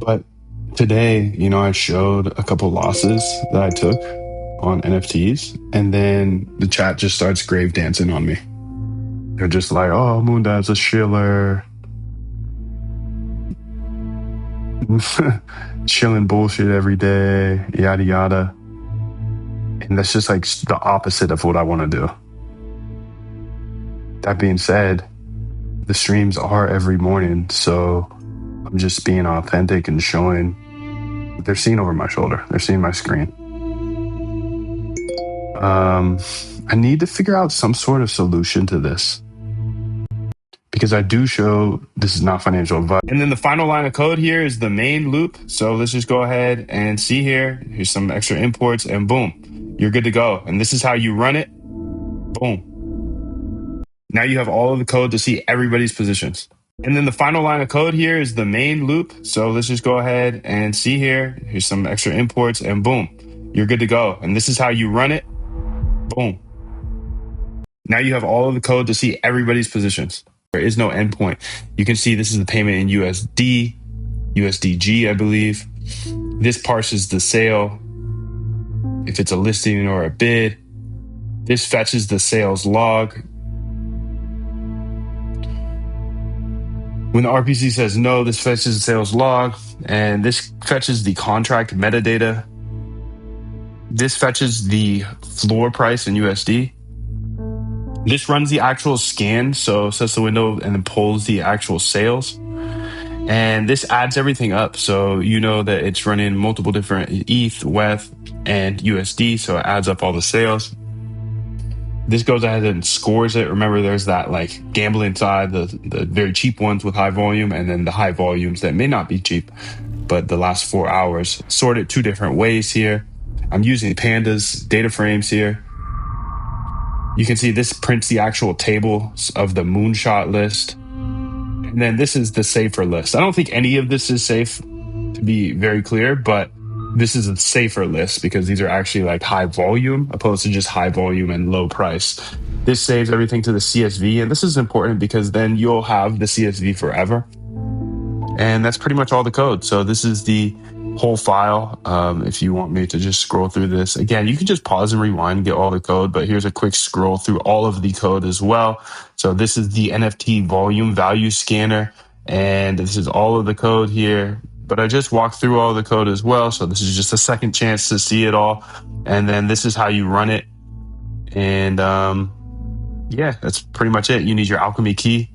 But today, I showed a couple losses that I took on NFTs, and then the chat just starts grave dancing on me. They're just like, "Oh, Moondad's a shiller, chilling bullshit every day, yada yada." And that's just like the opposite of what I want to do. That being said, the streams are every morning, so I'm just being authentic and showing. They're seeing over my shoulder. They're seeing my screen. I need to figure out some sort of solution to this, because I do show this is not financial advice. And then the final line of code here is the main loop. So let's just go ahead and see here. Here's some extra imports, and boom, you're good to go. And this is how you run it. Boom. Now you have all of the code to see everybody's positions. And then the final line of code here is the main loop. So let's just go ahead and see here. Here's some extra imports, and boom, you're good to go. And this is how you run it. Boom. Now you have all of the code to see everybody's positions. There is no endpoint. You can see this is the payment in USD, USDG, I believe. This parses the sale, if it's a listing or a bid. This fetches the sales log. When the RPC says no, this fetches the sales log, and this fetches the contract metadata. This fetches the floor price in USD. This runs the actual scan, so sets the window and then pulls the actual sales. And this adds everything up, so you know that it's running multiple different ETH, WETH, and USD, so it adds up all the sales. This goes ahead and scores it. Remember, there's that like gambling side, the very cheap ones with high volume, and then the high volumes that may not be cheap, but the last 4 hours. Sorted two different ways here. I'm using pandas data frames here. You can see this prints the actual table of the moonshot list. And then this is the safer list. I don't think any of this is safe, to be very clear, but this is a safer list because these are actually like high volume opposed to just high volume and low price. This saves everything to the CSV, and this is important because then you'll have the CSV forever. And that's pretty much all the code. So this is the whole file. If you want me to just scroll through this again, you can just pause and rewind and get all the code, but here's a quick scroll through all of the code as well. So this is the NFT volume value scanner, and this is all of the code here, but I just walked through all the code as well. So this is just a second chance to see it all. And then this is how you run it. And yeah, that's pretty much it. You need your Alchemy key,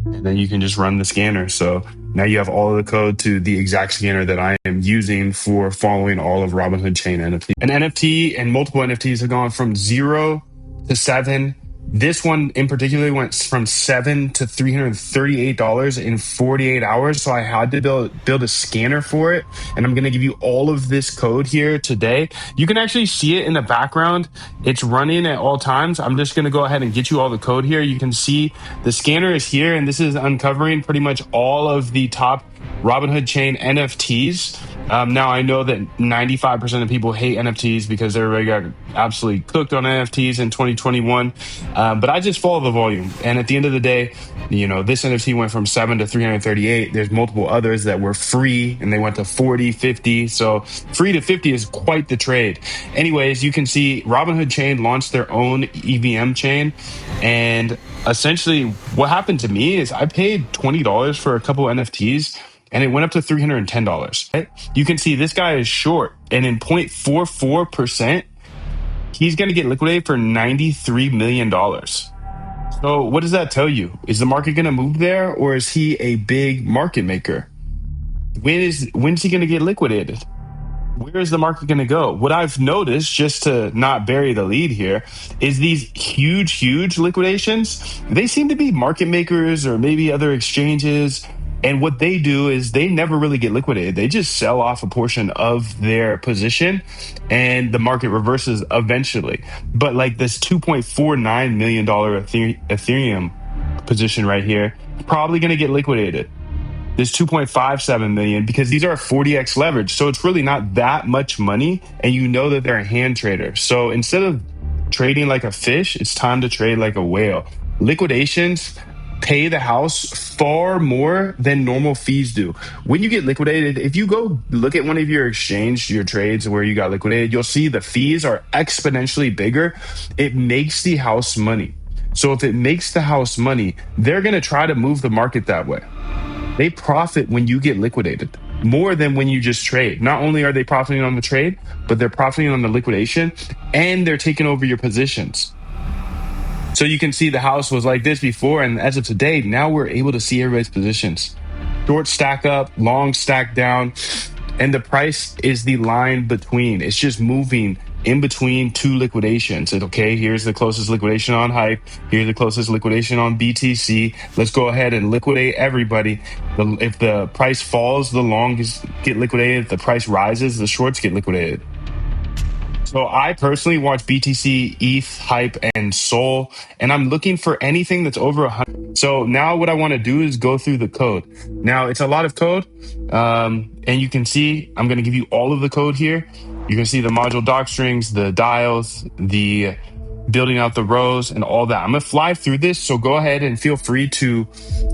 and then you can just run the scanner. So now you have all of the code to the exact scanner that I am using for following all of Robinhood Chain NFT. An NFT and multiple NFTs have gone from 0 to 7. This one in particular went from $7 to $338 in 48 hours. So I had to build a scanner for it. And I'm going to give you all of this code here today. You can actually see it in the background. It's running at all times. I'm just going to go ahead and get you all the code here. You can see the scanner is here, and this is uncovering pretty much all of the top Robinhood Chain NFTs. Now I know that 95% of people hate NFTs because everybody got absolutely cooked on NFTs in 2021. But I just follow the volume. And at the end of the day, this NFT went from 7 to 338. There's multiple others that were free and they went to 40, 50. So free to 50 is quite the trade. Anyways, you can see Robinhood Chain launched their own EVM chain. And essentially what happened to me is I paid $20 for a couple NFTs, and it went up to $310. Right? You can see this guy is short, and in 0.44%, he's going to get liquidated for $93 million. So what does that tell you? Is the market going to move there, or is he a big market maker? When's he going to get liquidated? Where is the market going to go? What I've noticed, just to not bury the lead here, is these huge liquidations. They seem to be market makers or maybe other exchanges. And what they do is they never really get liquidated. They just sell off a portion of their position and the market reverses eventually. But like this $2.49 million Ethereum position right here, probably going to get liquidated. There's 2.57 million because these are 40x leverage. So it's really not that much money. And you know that they're a hand trader. So instead of trading like a fish, it's time to trade like a whale. Liquidations pay the house far more than normal fees do. When you get liquidated, if you go look at one of your your trades where you got liquidated, you'll see the fees are exponentially bigger. It makes the house money. So if it makes the house money, they're going to try to move the market that way. They profit when you get liquidated more than when you just trade. Not only are they profiting on the trade, but they're profiting on the liquidation, and they're taking over your positions. So you can see the house was like this before, and as of today, now we're able to see everybody's positions. Short stack up, long stack down, and the price is the line between. It's just moving in between two liquidations. Okay, here's the closest liquidation on Hype. Here's the closest liquidation on BTC. Let's go ahead and liquidate everybody. If the price falls, the longs get liquidated. If the price rises, the shorts get liquidated. So I personally watch BTC, ETH, Hype, and Sol, and I'm looking for anything that's over 100. So now what I want to do is go through the code. Now it's a lot of code, and you can see I'm going to give you all of the code here. You can see the module doc strings, the dials, the building out the rows, and all that. I'm going to fly through this, so go ahead and feel free to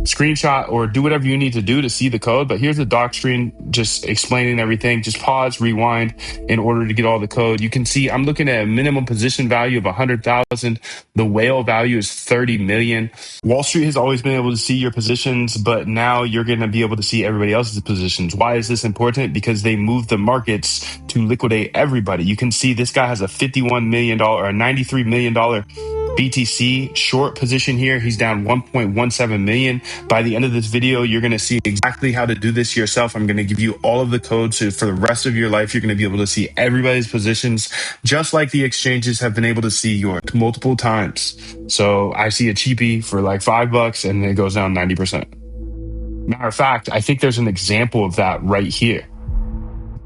screenshot or do whatever you need to do to see the code. But here's the doc screen just explaining everything. Just pause, rewind in order to get all the code. You can see I'm looking at a minimum position value of 100,000. The whale value is 30 million. Wall Street has always been able to see your positions, but now you're going to be able to see everybody else's positions. Why is this important? Because they move the markets to liquidate everybody. You can see this guy has a $51 million or $93 million BTC short position here. He's down 1.17 million. By the end of this video, you're going to see exactly how to do this yourself. I'm going to give you all of the codes, so for the rest of your life, you're going to be able to see everybody's positions, just like the exchanges have been able to see yours multiple times. So I see a cheapie for like $5 and it goes down 90%. Matter of fact, I think there's an example of that right here.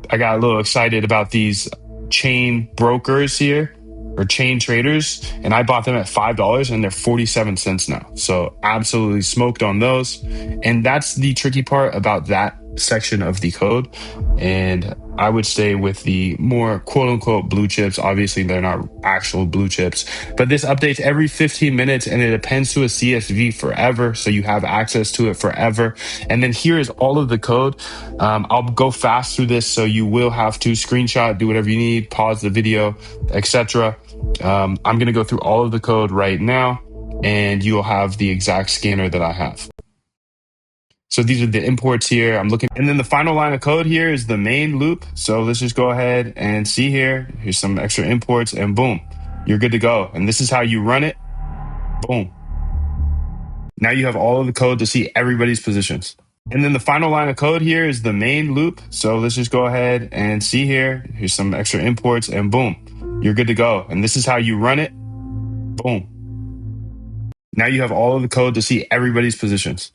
I got a little excited about these chain brokers here, or chain traders, and I bought them at $5 and they're 47 cents now. So absolutely smoked on those. And that's the tricky part about that section of the code. And I would stay with the more quote unquote blue chips. Obviously they're not actual blue chips, but this updates every 15 minutes and it appends to a CSV forever. So you have access to it forever. And then here is all of the code. I'll go fast through this. So you will have to screenshot, do whatever you need, pause the video, etc. I'm going to go through all of the code right now, and you'll have the exact scanner that I have. So these are the imports here. I'm looking, and then the final line of code here is the main loop. So let's just go ahead and see here. Here's some extra imports, and boom, you're good to go. And this is how you run it. Boom. Now you have all of the code to see everybody's positions. And then the final line of code here is the main loop. So let's just go ahead and see here. Here's some extra imports, and boom, you're good to go. And this is how you run it. Boom. Now you have all of the code to see everybody's positions.